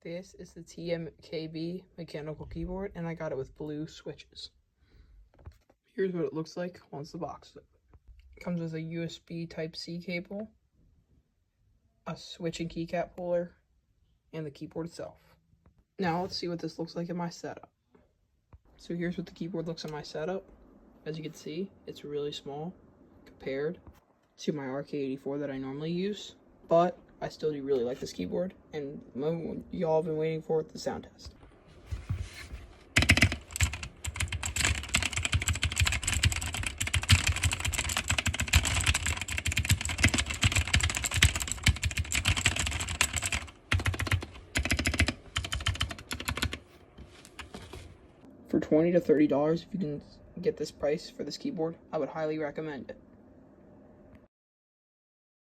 This is the TMKB mechanical keyboard, and I got it with blue switches. Here's what it looks like once the box is open. It comes with a USB Type-C cable, a switch and keycap puller, and the keyboard itself. Now let's see what this looks like in my setup. So here's what the keyboard looks in my setup. As you can see, it's really small compared to my RK84 that I normally use, but I still do really like this keyboard, and the moment y'all have been waiting for, the sound test. For $20 to $30, if you can get this price for this keyboard, I would highly recommend it.